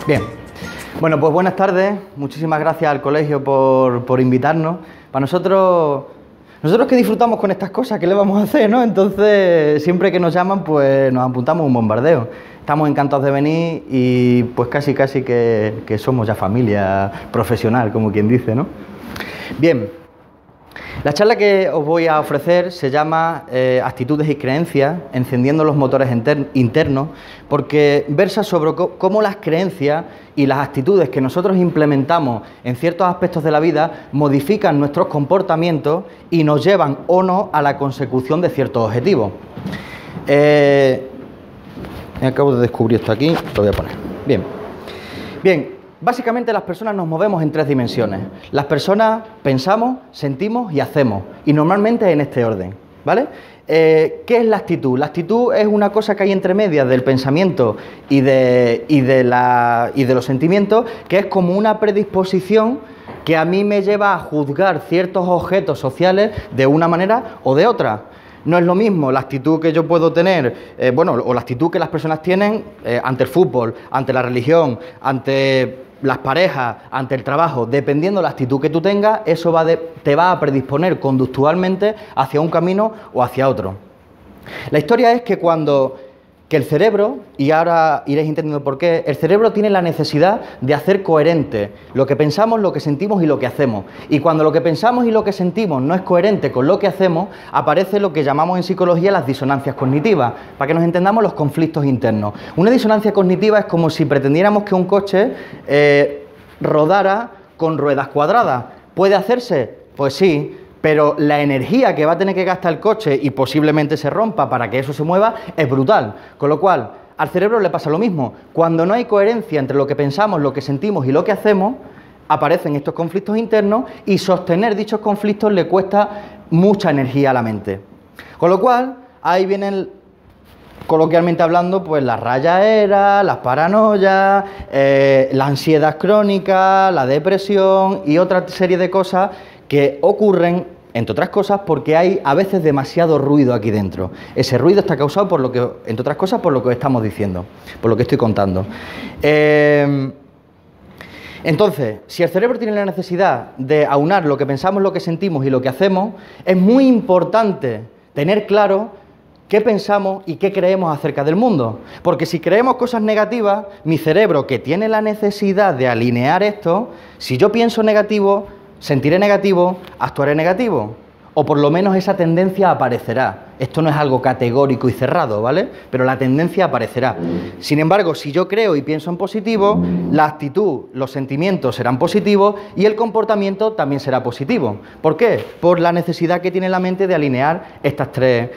Bien, bueno, pues buenas tardes, muchísimas gracias al colegio por invitarnos. Para nosotros que disfrutamos con estas cosas, ¿qué le vamos a hacer, no? Entonces, siempre que nos llaman, pues nos apuntamos a un bombardeo. Estamos encantados de venir y pues casi que somos ya familia profesional, como quien dice, ¿no? Bien. La charla que os voy a ofrecer se llama Actitudes y creencias, encendiendo los motores internos, porque versa sobre cómo las creencias y las actitudes que nosotros implementamos en ciertos aspectos de la vida modifican nuestros comportamientos y nos llevan o no a la consecución de ciertos objetivos. Acabo de descubrir esto aquí, lo voy a poner. Bien. Básicamente las personas nos movemos en tres dimensiones. Las personas pensamos, sentimos y hacemos. Y normalmente en este orden, ¿vale? ¿Qué es la actitud? La actitud es una cosa que hay entre medias del pensamiento y de los sentimientos, que es como una predisposición que a mí me lleva a juzgar ciertos objetos sociales de una manera o de otra. No es lo mismo la actitud que yo puedo tener, o la actitud que las personas tienen ante el fútbol, ante la religión, ante las parejas, ante el trabajo. Dependiendo de la actitud que tú tengas, eso te va a predisponer conductualmente hacia un camino o hacia otro. La historia es que que el cerebro, y ahora iréis entendiendo por qué, el cerebro tiene la necesidad de hacer coherente lo que pensamos, lo que sentimos y lo que hacemos. Y cuando lo que pensamos y lo que sentimos no es coherente con lo que hacemos, aparece lo que llamamos en psicología las disonancias cognitivas, para que nos entendamos los conflictos internos. Una disonancia cognitiva es como si pretendiéramos que un coche rodara con ruedas cuadradas. ¿Puede hacerse? Pues sí. Pero la energía que va a tener que gastar el coche y posiblemente se rompa para que eso se mueva es brutal. Con lo cual, al cerebro le pasa lo mismo. Cuando no hay coherencia entre lo que pensamos, lo que sentimos y lo que hacemos, aparecen estos conflictos internos y sostener dichos conflictos le cuesta mucha energía a la mente. Con lo cual, ahí vienen, coloquialmente hablando, pues las rayaderas, las paranoias, la ansiedad crónica, la depresión y otra serie de cosas que ocurren, entre otras cosas, porque hay a veces demasiado ruido aquí dentro. Ese ruido está causado por entre otras cosas, por lo que os estamos diciendo, por lo que estoy contando. Entonces, si el cerebro tiene la necesidad de aunar lo que pensamos, lo que sentimos y lo que hacemos, es muy importante tener claro qué pensamos y qué creemos acerca del mundo. Porque si creemos cosas negativas, mi cerebro, que tiene la necesidad de alinear esto, si yo pienso negativo, sentiré negativo, actuaré negativo, o por lo menos esa tendencia aparecerá. Esto no es algo categórico y cerrado, ¿vale? Pero la tendencia aparecerá. Sin embargo, si yo creo y pienso en positivo, la actitud, los sentimientos serán positivos y el comportamiento también será positivo. ¿Por qué? Por la necesidad que tiene la mente de alinear estas tres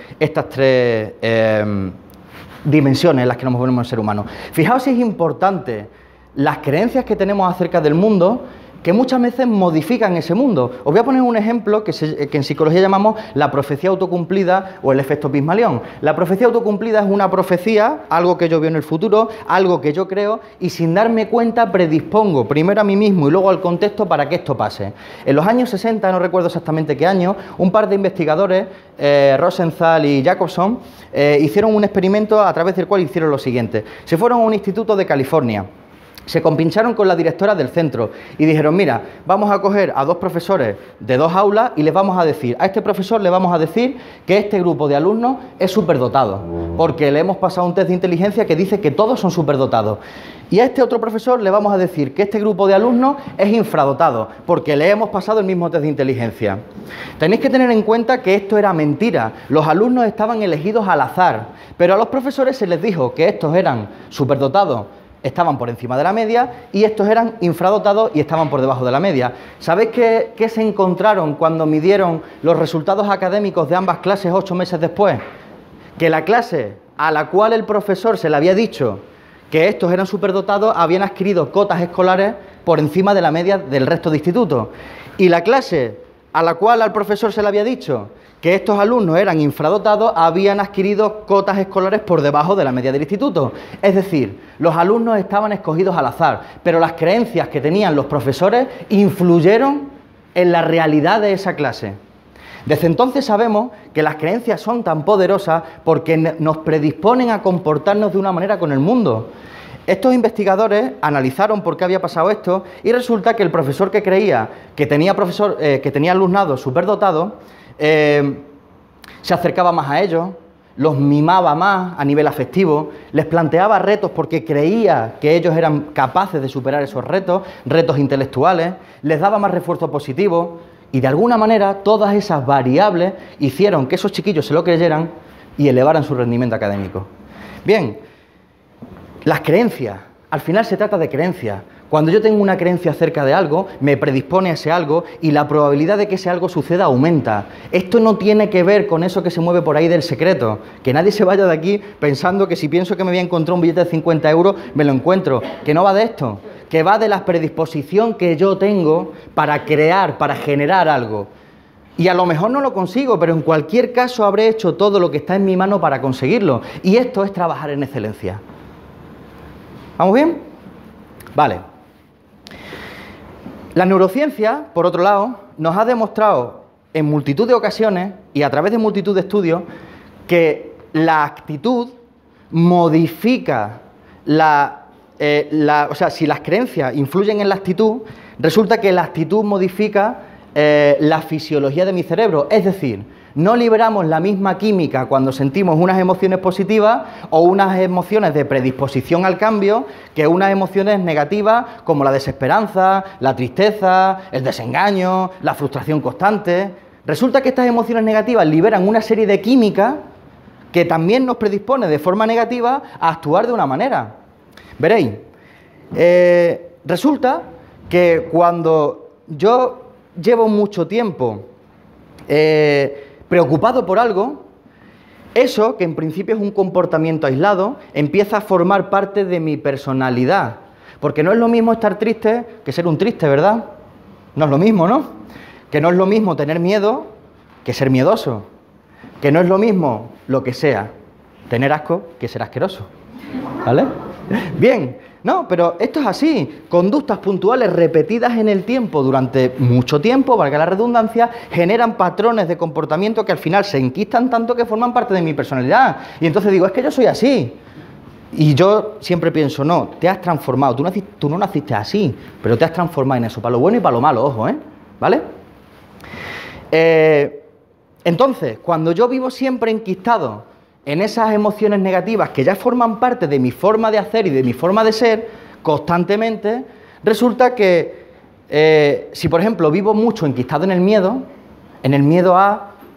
dimensiones en las que nos movemos el ser humano. Fijaos si es importante las creencias que tenemos acerca del mundo, que muchas veces modifican ese mundo. Os voy a poner un ejemplo que en psicología llamamos la profecía autocumplida o el efecto Pigmalión. La profecía autocumplida es una profecía, algo que yo veo en el futuro, algo que yo creo, y sin darme cuenta predispongo primero a mí mismo y luego al contexto para que esto pase. En los años 60, no recuerdo exactamente qué año, un par de investigadores, Rosenthal y Jacobson, hicieron un experimento a través del cual hicieron lo siguiente. Se fueron a un instituto de California. Se compincharon con la directora del centro y dijeron, mira, vamos a coger a dos profesores de dos aulas y les vamos a decir, a este profesor le vamos a decir que este grupo de alumnos es superdotado, porque le hemos pasado un test de inteligencia que dice que todos son superdotados. Y a este otro profesor le vamos a decir que este grupo de alumnos es infradotado, porque le hemos pasado el mismo test de inteligencia. Tenéis que tener en cuenta que esto era mentira. Los alumnos estaban elegidos al azar, pero a los profesores se les dijo que estos eran superdotados, estaban por encima de la media, y estos eran infradotados y estaban por debajo de la media. ¿Sabéis qué se encontraron cuando midieron los resultados académicos de ambas clases 8 meses después? Que la clase a la cual el profesor se le había dicho que estos eran superdotados habían adquirido cotas escolares por encima de la media del resto de institutos. Y la clase a la cual al profesor se le había dicho que estos alumnos eran infradotados habían adquirido cotas escolares por debajo de la media del instituto. Es decir, los alumnos estaban escogidos al azar, pero las creencias que tenían los profesores influyeron en la realidad de esa clase. Desde entonces sabemos que las creencias son tan poderosas porque nos predisponen a comportarnos de una manera con el mundo. estos investigadores analizaron por qué había pasado esto y resulta que el profesor que creía que tenía alumnado superdotado se acercaba más a ellos, los mimaba más a nivel afectivo, les planteaba retos porque creía que ellos eran capaces de superar esos retos, retos intelectuales, les daba más refuerzo positivo y de alguna manera todas esas variables hicieron que esos chiquillos se lo creyeran y elevaran su rendimiento académico. Bien, las creencias, al final se trata de creencias. Cuando yo tengo una creencia acerca de algo, me predispone a ese algo y la probabilidad de que ese algo suceda aumenta. Esto no tiene que ver con eso que se mueve por ahí del secreto. Que nadie se vaya de aquí pensando que si pienso que me voy a encontrar un billete de 50 euros, me lo encuentro. Que no va de esto, que va de la predisposición que yo tengo para crear, para generar algo. Y a lo mejor no lo consigo, pero en cualquier caso habré hecho todo lo que está en mi mano para conseguirlo. Y esto es trabajar en excelencia. ¿Vamos bien? Vale. La neurociencia, por otro lado, nos ha demostrado en multitud de ocasiones y a través de multitud de estudios que la actitud modifica o sea, si las creencias influyen en la actitud, resulta que la actitud modifica la fisiología de mi cerebro. Es decir, no liberamos la misma química cuando sentimos unas emociones positivas o unas emociones de predisposición al cambio que unas emociones negativas como la desesperanza, la tristeza, el desengaño, la frustración constante. Resulta que estas emociones negativas liberan una serie de química que también nos predispone de forma negativa a actuar de una manera. Veréis, resulta que cuando yo llevo mucho tiempo preocupado por algo, eso, que en principio es un comportamiento aislado, empieza a formar parte de mi personalidad. Porque no es lo mismo estar triste que ser un triste, ¿verdad? No es lo mismo, ¿no? Que no es lo mismo tener miedo que ser miedoso. Que no es lo mismo lo que sea tener asco que ser asqueroso. ¿Vale? Bien, no, pero esto es así. Conductas puntuales repetidas en el tiempo durante mucho tiempo, valga la redundancia, generan patrones de comportamiento que al final se enquistan tanto que forman parte de mi personalidad. Y entonces digo, es que yo soy así. Y yo siempre pienso, no, te has transformado. Tú no naciste así, pero te has transformado en eso, para lo bueno y para lo malo, ojo, ¿eh? ¿Vale? Entonces, cuando yo vivo siempre enquistado en esas emociones negativas que ya forman parte de mi forma de hacer y de mi forma de ser, constantemente, resulta que si, por ejemplo, vivo mucho enquistado en el miedo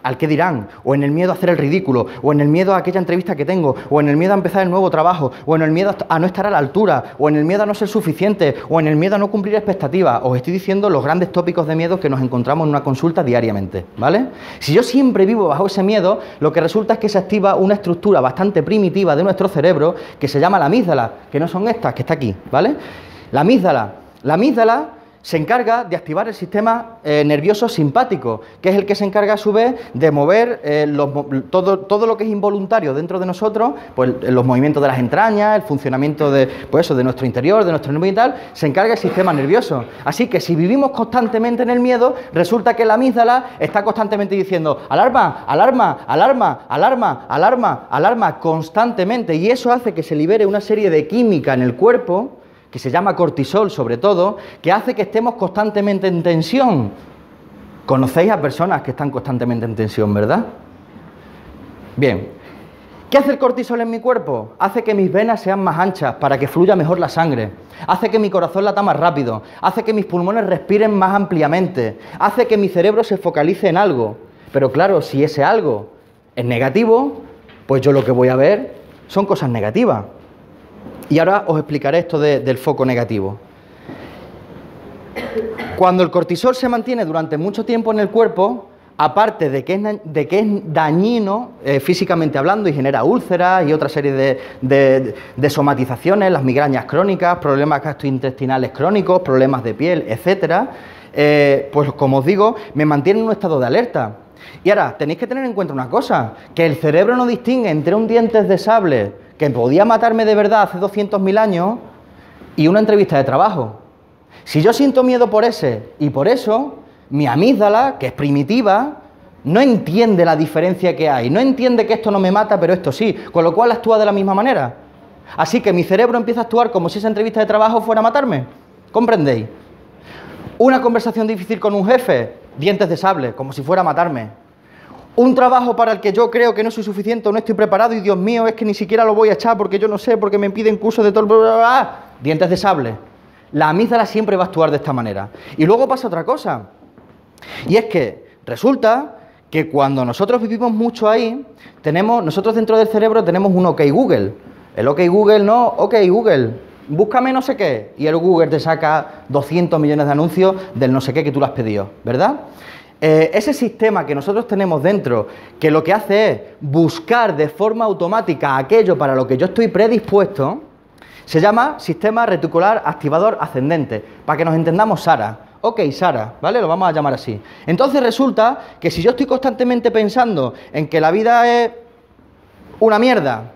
al qué dirán, o en el miedo a hacer el ridículo, o en el miedo a aquella entrevista que tengo, o en el miedo a empezar el nuevo trabajo, o en el miedo a no estar a la altura, o en el miedo a no ser suficiente, o en el miedo a no cumplir expectativas. Os estoy diciendo los grandes tópicos de miedo que nos encontramos en una consulta diariamente, ¿vale? Si yo siempre vivo bajo ese miedo, lo que resulta es que se activa una estructura bastante primitiva de nuestro cerebro que se llama la amígdala, que no son estas, que está aquí, ¿vale? La amígdala se encarga de activar el sistema nervioso simpático, que es el que se encarga a su vez de mover todo lo que es involuntario dentro de nosotros, pues los movimientos de las entrañas, el funcionamiento de nuestro interior, de nuestro nervio y tal, se encarga el sistema nervioso. Así que si vivimos constantemente en el miedo, resulta que la amígdala está constantemente diciendo alarma, alarma, alarma, alarma, alarma, alarma, constantemente, y eso hace que se libere una serie de química en el cuerpo que se llama cortisol sobre todo, que hace que estemos constantemente en tensión. Conocéis a personas que están constantemente en tensión, ¿verdad? Bien. ¿Qué hace el cortisol en mi cuerpo? Hace que mis venas sean más anchas para que fluya mejor la sangre. Hace que mi corazón lata más rápido. Hace que mis pulmones respiren más ampliamente. Hace que mi cerebro se focalice en algo. Pero claro, si ese algo es negativo, pues yo lo que voy a ver son cosas negativas. Y ahora os explicaré esto del foco negativo. Cuando el cortisol se mantiene durante mucho tiempo en el cuerpo, aparte de que es dañino físicamente hablando y genera úlceras y otra serie de somatizaciones, las migrañas crónicas, problemas gastrointestinales crónicos, problemas de piel, etcétera, pues como os digo, me mantiene en un estado de alerta. Y ahora, tenéis que tener en cuenta una cosa, que el cerebro no distingue entre un dientes de sable que podía matarme de verdad hace 200.000 años y una entrevista de trabajo. Si yo siento miedo por ese y por eso, mi amígdala, que es primitiva, no entiende la diferencia que hay, no entiende que esto no me mata, pero esto sí, con lo cual actúa de la misma manera. Así que mi cerebro empieza a actuar como si esa entrevista de trabajo fuera a matarme. ¿Comprendéis? Una conversación difícil con un jefe, dientes de sable, como si fuera a matarme. Un trabajo para el que yo creo que no soy suficiente o no estoy preparado y Dios mío, es que ni siquiera lo voy a echar porque yo no sé, porque me piden cursos de todo el... bla, bla, bla. Dientes de sable. La amígdala siempre va a actuar de esta manera. Y luego pasa otra cosa. Y es que resulta que cuando nosotros vivimos mucho ahí, nosotros dentro del cerebro tenemos un OK Google. El OK Google no, OK Google, búscame no sé qué. Y el Google te saca 200 millones de anuncios del no sé qué que tú le has pedido, ¿verdad? Ese sistema que nosotros tenemos dentro, que lo que hace es buscar de forma automática aquello para lo que yo estoy predispuesto, se llama sistema reticular activador ascendente. Para que nos entendamos, Sara. Ok, Sara, ¿vale? Lo vamos a llamar así. Entonces resulta que si yo estoy constantemente pensando en que la vida es una mierda,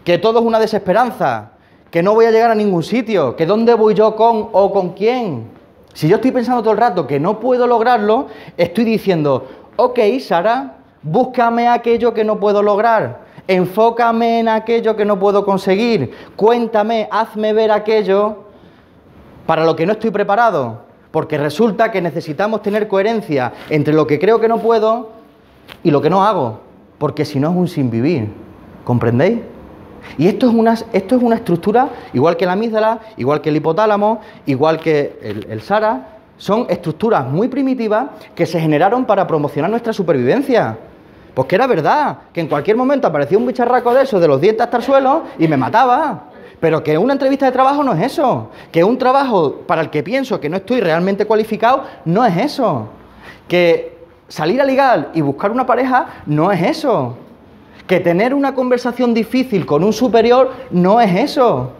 que todo es una desesperanza, que no voy a llegar a ningún sitio, que dónde voy yo con o con quién. Si yo estoy pensando todo el rato que no puedo lograrlo, estoy diciendo, ok, Sara, búscame aquello que no puedo lograr, enfócame en aquello que no puedo conseguir, cuéntame, hazme ver aquello para lo que no estoy preparado, porque resulta que necesitamos tener coherencia entre lo que creo que no puedo y lo que no hago, porque si no es un sinvivir, ¿comprendéis? Y esto es una estructura, igual que la amígdala, igual que el hipotálamo, igual que el SARA, son estructuras muy primitivas que se generaron para promocionar nuestra supervivencia. Pues que era verdad, que en cualquier momento aparecía un bicharraco de esos, de los dientes hasta el suelo, y me mataba. Pero que una entrevista de trabajo no es eso. Que un trabajo para el que pienso que no estoy realmente cualificado no es eso. Que salir a ligar y buscar una pareja no es eso. Que tener una conversación difícil con un superior no es eso.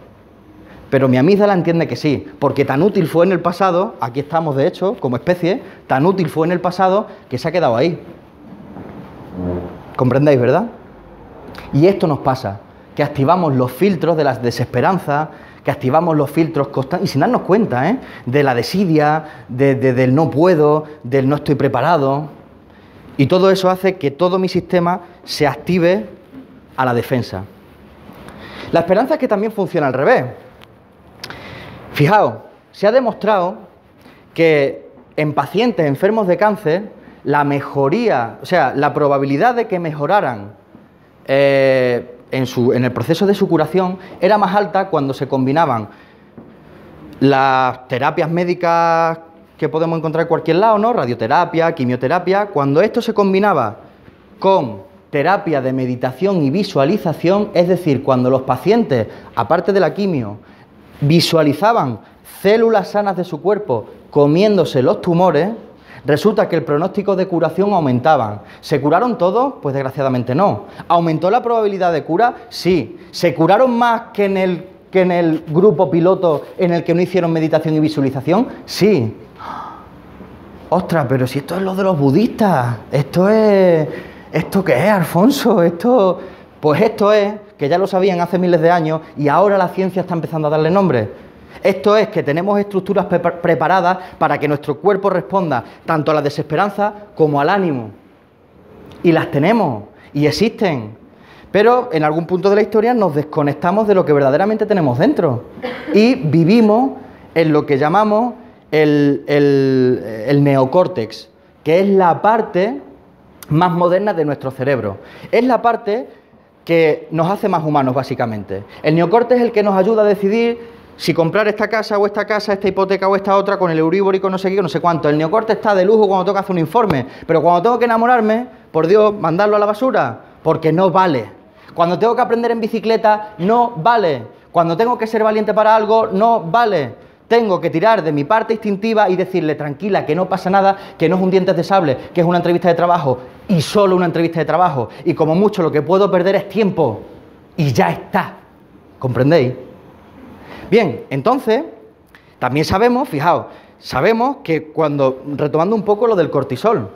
Pero mi amígdala entiende que sí, porque tan útil fue en el pasado, aquí estamos de hecho, como especie, tan útil fue en el pasado que se ha quedado ahí. ¿Comprendéis, verdad? Y esto nos pasa, que activamos los filtros de la desesperanza, que activamos los filtros constantes, y sin darnos cuenta, de la desidia, del no puedo, del no estoy preparado. Y todo eso hace que todo mi sistema se active a la defensa. La esperanza es que también funciona al revés. Fijaos, se ha demostrado que en pacientes enfermos de cáncer, la mejoría, o sea, la probabilidad de que mejoraran en el proceso de su curación era más alta cuando se combinaban las terapias médicas que podemos encontrar en cualquier lado, ¿no? Radioterapia, quimioterapia. Cuando esto se combinaba con terapia de meditación y visualización, es decir, cuando los pacientes, aparte de la quimio, visualizaban células sanas de su cuerpo comiéndose los tumores, resulta que el pronóstico de curación aumentaba. ¿Se curaron todos? Pues desgraciadamente no. ¿Aumentó la probabilidad de cura? Sí. ¿Se curaron más que en el grupo piloto en el que no hicieron meditación y visualización? Sí. Ostras, pero si esto es lo de los budistas, ¿esto qué es, Alfonso? Pues esto es, que ya lo sabían hace miles de años y ahora la ciencia está empezando a darle nombre. Esto es que tenemos estructuras preparadas para que nuestro cuerpo responda tanto a la desesperanza como al ánimo. Y las tenemos, y existen. Pero en algún punto de la historia nos desconectamos de lo que verdaderamente tenemos dentro. Y vivimos en lo que llamamos el neocórtex, que es la parte más moderna de nuestro cerebro. Es la parte que nos hace más humanos, básicamente. El neocórtex es el que nos ayuda a decidir si comprar esta casa, esta hipoteca o esta otra, con el Euribor y con no sé qué, no sé cuánto. El neocórtex está de lujo cuando tengo que hacer un informe, pero cuando tengo que enamorarme, por Dios, mandarlo a la basura, porque no vale. Cuando tengo que aprender en bicicleta, no vale. Cuando tengo que ser valiente para algo, no vale. Tengo que tirar de mi parte instintiva y decirle, tranquila, que no pasa nada, que no es un dientes de sable, que es una entrevista de trabajo, y solo una entrevista de trabajo, y como mucho lo que puedo perder es tiempo, y ya está. ¿Comprendéis? Bien, entonces, también sabemos, fijaos, sabemos que retomando un poco lo del cortisol,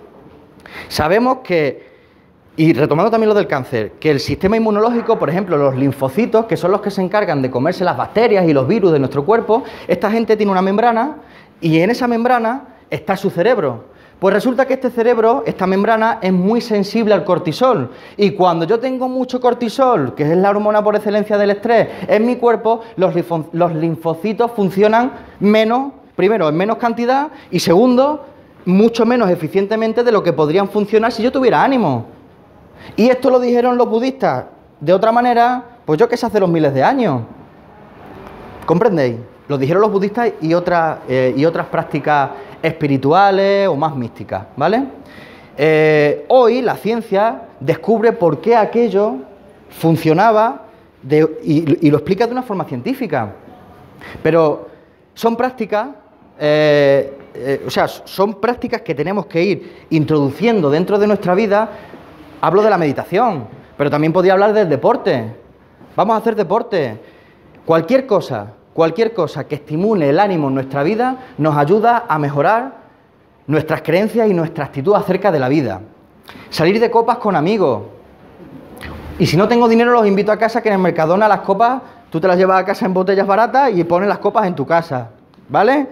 sabemos que, y retomando también lo del cáncer, que el sistema inmunológico, por ejemplo, los linfocitos, que son los que se encargan de comerse las bacterias y los virus de nuestro cuerpo, esta gente tiene una membrana y en esa membrana está su cerebro. Pues resulta que este cerebro, esta membrana, es muy sensible al cortisol. Y cuando yo tengo mucho cortisol, que es la hormona por excelencia del estrés, en mi cuerpo, los linfocitos funcionan menos, primero, en menos cantidad, y segundo, mucho menos eficientemente de lo que podrían funcionar si yo tuviera ánimo. Y esto lo dijeron los budistas de otra manera, pues yo que sé, hace los miles de años. ¿Comprendéis? Lo dijeron los budistas y otras prácticas espirituales o más místicas, ¿vale? Hoy la ciencia descubre por qué aquello funcionaba y lo explica de una forma científica. Pero son prácticas, son prácticas que tenemos que ir introduciendo dentro de nuestra vida. Hablo de la meditación, pero también podría hablar del deporte. Vamos a hacer deporte. Cualquier cosa que estimule el ánimo en nuestra vida nos ayuda a mejorar nuestras creencias y nuestra actitud acerca de la vida. Salir de copas con amigos. Y si no tengo dinero, los invito a casa, que en el Mercadona las copas, tú te las llevas a casa en botellas baratas y pones las copas en tu casa, ¿vale?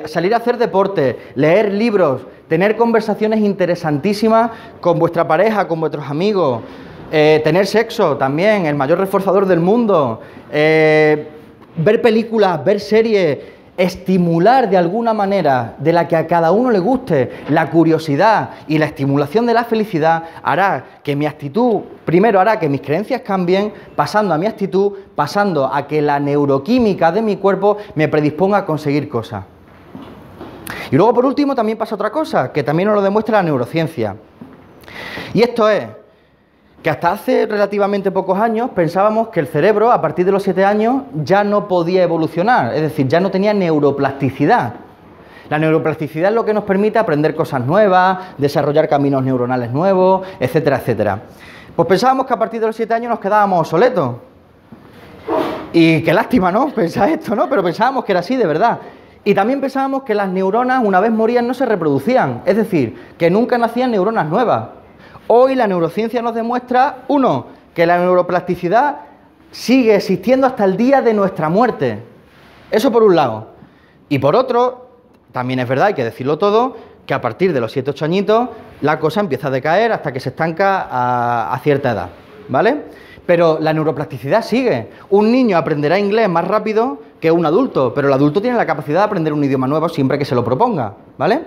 Salir a hacer deporte, leer libros, tener conversaciones interesantísimas con vuestra pareja, con vuestros amigos, tener sexo también, el mayor reforzador del mundo, ver películas, ver series, estimular de alguna manera, de la que a cada uno le guste, la curiosidad y la estimulación de la felicidad hará que mi actitud, primero hará que mis creencias cambien, pasando a mi actitud, pasando a que la neuroquímica de mi cuerpo me predisponga a conseguir cosas. Y luego, por último, también pasa otra cosa, que también nos lo demuestra la neurociencia. Y esto es que hasta hace relativamente pocos años pensábamos que el cerebro, a partir de los 7 años, ya no podía evolucionar, es decir, ya no tenía neuroplasticidad. La neuroplasticidad es lo que nos permite aprender cosas nuevas, desarrollar caminos neuronales nuevos, etcétera, etcétera. Pues pensábamos que a partir de los 7 años nos quedábamos obsoletos. Y qué lástima, ¿no? Pensar esto, ¿no? Pero pensábamos que era así, de verdad. Y también pensábamos que las neuronas, una vez morían, no se reproducían, es decir, que nunca nacían neuronas nuevas. Hoy la neurociencia nos demuestra, uno, que la neuroplasticidad sigue existiendo hasta el día de nuestra muerte. Eso por un lado. Y por otro, también es verdad, hay que decirlo todo, que a partir de los 7 o 8 añitos la cosa empieza a decaer hasta que se estanca a cierta edad, ¿vale? Pero la neuroplasticidad sigue. Un niño aprenderá inglés más rápido que un adulto, pero el adulto tiene la capacidad de aprender un idioma nuevo siempre que se lo proponga, ¿vale?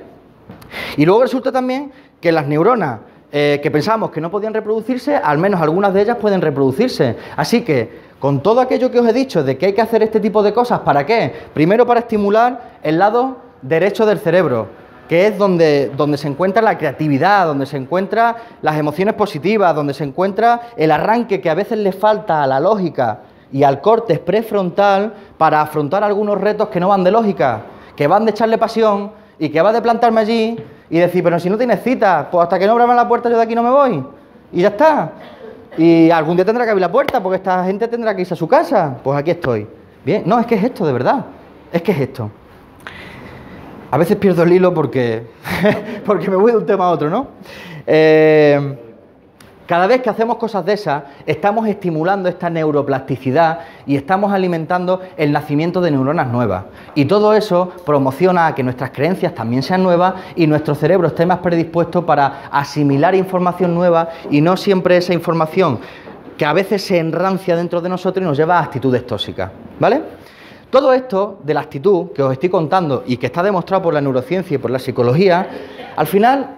Y luego resulta también que las neuronas que pensábamos que no podían reproducirse, al menos algunas de ellas pueden reproducirse. Así que, con todo aquello que os he dicho de que hay que hacer este tipo de cosas, ¿para qué? Primero, para estimular el lado derecho del cerebro, que es donde se encuentra la creatividad, donde se encuentran las emociones positivas, donde se encuentra el arranque que a veces le falta a la lógica y al córtex prefrontal para afrontar algunos retos que no van de lógica, que van de echarle pasión y que va de plantarme allí y decir, pero si no tienes cita, pues hasta que no abran la puerta yo de aquí no me voy. Y ya está. Y algún día tendrá que abrir la puerta porque esta gente tendrá que irse a su casa. Pues aquí estoy. Bien, no, es que es esto, de verdad. Es que es esto. A veces pierdo el hilo porque me voy de un tema a otro, ¿no? Cada vez que hacemos cosas de esas, estamos estimulando esta neuroplasticidad y estamos alimentando el nacimiento de neuronas nuevas. Y todo eso promociona a que nuestras creencias también sean nuevas y nuestro cerebro esté más predispuesto para asimilar información nueva y no siempre esa información que a veces se enrancia dentro de nosotros y nos lleva a actitudes tóxicas, ¿vale? Todo esto de la actitud que os estoy contando y que está demostrado por la neurociencia y por la psicología, al final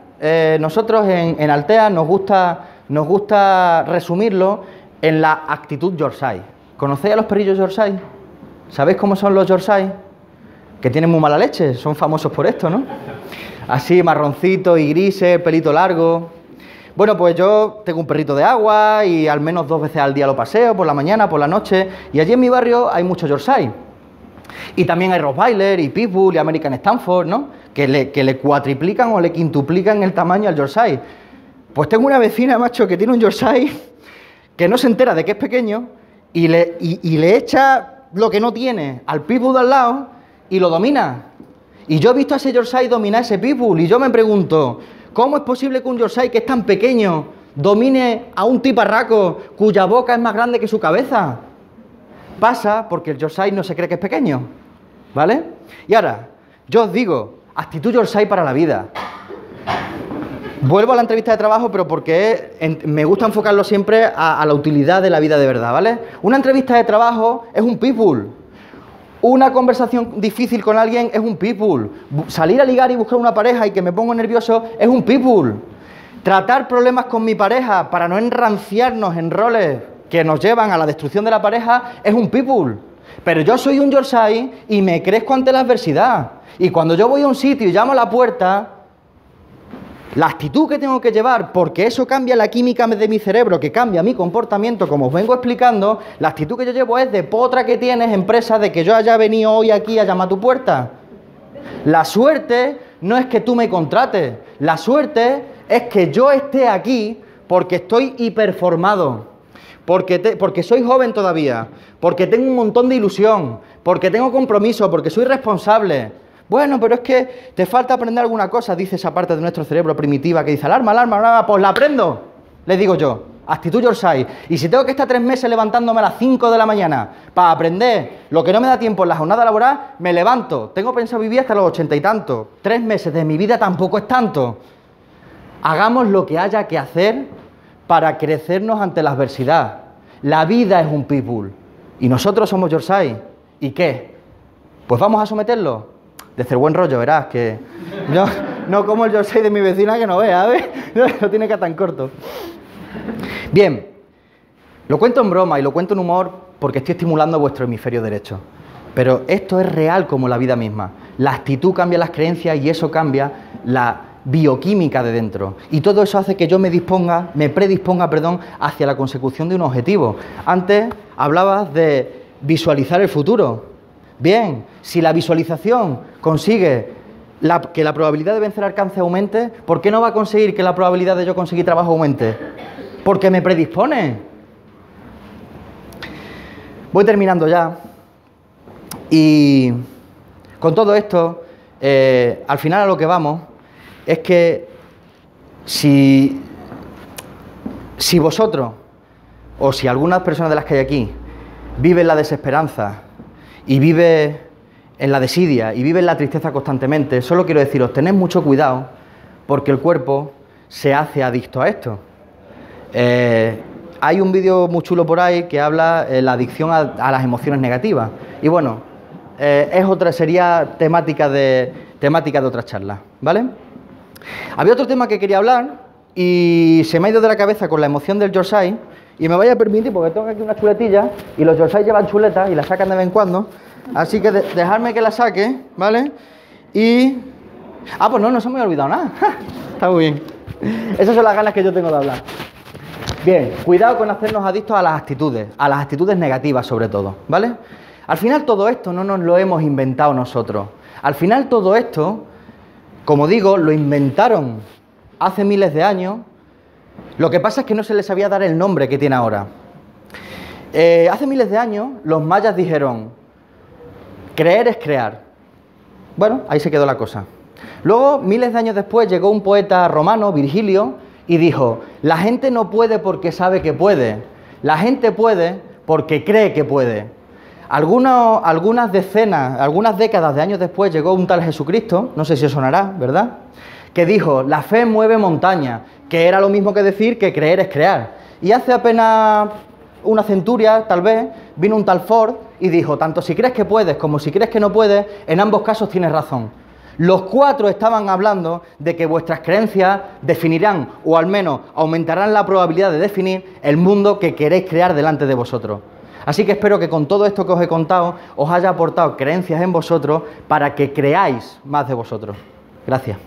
nosotros en Altea nos gusta resumirlo en la actitud Yorkshire. ¿Conocéis a los perrillos Yorkshire? ¿Sabéis cómo son los Yorkshire? Que tienen muy mala leche, son famosos por esto, ¿no? Así, marroncitos y grises, pelito largo. Bueno, pues yo tengo un perrito de agua y al menos 2 veces al día lo paseo, por la mañana, por la noche, y allí en mi barrio hay muchos Yorkshire. Y también hay Rottweiler y Pitbull y American Stanford, ¿no? Que le cuatriplican o le quintuplican el tamaño al Yorkshire. Pues tengo una vecina, macho, que tiene un Yorkshire que no se entera de que es pequeño y le echa lo que no tiene al Pitbull de al lado y lo domina. Y yo he visto a ese Yorkshire dominar ese Pitbull y yo me pregunto, ¿cómo es posible que un Yorkshire que es tan pequeño domine a un tiparraco cuya boca es más grande que su cabeza? Pasa porque el Yorkshire no se cree que es pequeño, ¿vale? Y ahora, yo os digo, actitud Yorkshire para la vida. Vuelvo a la entrevista de trabajo, pero porque me gusta enfocarlo siempre a la utilidad de la vida de verdad, ¿vale? Una entrevista de trabajo es un pitbull. Una conversación difícil con alguien es un pitbull. Salir a ligar y buscar una pareja y que me pongo nervioso es un pitbull. Tratar problemas con mi pareja para no enranciarnos en roles que nos llevan a la destrucción de la pareja es un pitbull. Pero yo soy un Yorkshire y me crezco ante la adversidad. Y cuando yo voy a un sitio y llamo a la puerta, la actitud que tengo que llevar, porque eso cambia la química de mi cerebro, que cambia mi comportamiento, como os vengo explicando, la actitud que yo llevo es de potra que tienes, empresa, de que yo haya venido hoy aquí a llamar a tu puerta. La suerte no es que tú me contrates, la suerte es que yo esté aquí porque estoy hiperformado, porque soy joven todavía, porque tengo un montón de ilusión, porque tengo compromiso, porque soy responsable. Bueno, pero es que te falta aprender alguna cosa, dice esa parte de nuestro cerebro primitiva que dice alarma, alarma, alarma, pues la aprendo, le digo yo, actitud Yorkshire. Y si tengo que estar 3 meses levantándome a las 5 de la mañana para aprender lo que no me da tiempo en la jornada laboral, me levanto. Tengo pensado vivir hasta los 80 y tantos. 3 meses de mi vida tampoco es tanto. Hagamos lo que haya que hacer para crecernos ante la adversidad. La vida es un pitbull y nosotros somos Yorkshire. ¿Y qué? Pues vamos a someterlo. De hacer buen rollo, verás, que no como el Yorkshire de mi vecina que no vea, ¿ves? No tiene que estar tan corto. Bien, lo cuento en broma y lo cuento en humor porque estoy estimulando vuestro hemisferio derecho. Pero esto es real como la vida misma. La actitud cambia las creencias y eso cambia la bioquímica de dentro. Y todo eso hace que yo me predisponga, hacia la consecución de un objetivo. Antes hablabas de visualizar el futuro. Bien, si la visualización consigue que la probabilidad de vencer al cáncer aumente, ¿por qué no va a conseguir que la probabilidad de yo conseguir trabajo aumente? Porque me predispone. Voy terminando ya. Y con todo esto, al final a lo que vamos es que si vosotros, o si algunas personas de las que hay aquí, viven la desesperanza, y vive en la desidia y vive en la tristeza constantemente, solo quiero deciros, tened mucho cuidado porque el cuerpo se hace adicto a esto. Hay un vídeo muy chulo por ahí que habla de la adicción a las emociones negativas y bueno, sería temática de otra charla, ¿vale? Había otro tema que quería hablar y se me ha ido de la cabeza con la emoción del Yorkshire. Y me vaya a permitir, porque tengo aquí unas chuletillas y los Yorkshire llevan chuletas y las sacan de vez en cuando. Así que dejadme que las saque, ¿vale? Y... Ah, pues no se me ha olvidado nada. Está muy bien. Esas son las ganas que yo tengo de hablar. Bien, cuidado con hacernos adictos a las actitudes negativas sobre todo, ¿vale? Al final todo esto no nos lo hemos inventado nosotros. Al final todo esto, como digo, lo inventaron hace miles de años. Lo que pasa es que no se les sabía dar el nombre que tiene ahora. Hace miles de años los mayas dijeron, creer es crear. Bueno, ahí se quedó la cosa. Luego, miles de años después, llegó un poeta romano, Virgilio, y dijo, la gente no puede porque sabe que puede. La gente puede porque cree que puede. Algunas décadas de años después llegó un tal Jesucristo, no sé si os sonará, ¿verdad?, que dijo, la fe mueve montañas, que era lo mismo que decir que creer es crear. Y hace apenas una centuria, tal vez, vino un tal Ford y dijo, tanto si crees que puedes como si crees que no puedes, en ambos casos tienes razón. Los cuatro estaban hablando de que vuestras creencias definirán, o al menos aumentarán la probabilidad de definir el mundo que queréis crear delante de vosotros. Así que espero que con todo esto que os he contado, os haya aportado creencias en vosotros para que creáis más de vosotros. Gracias.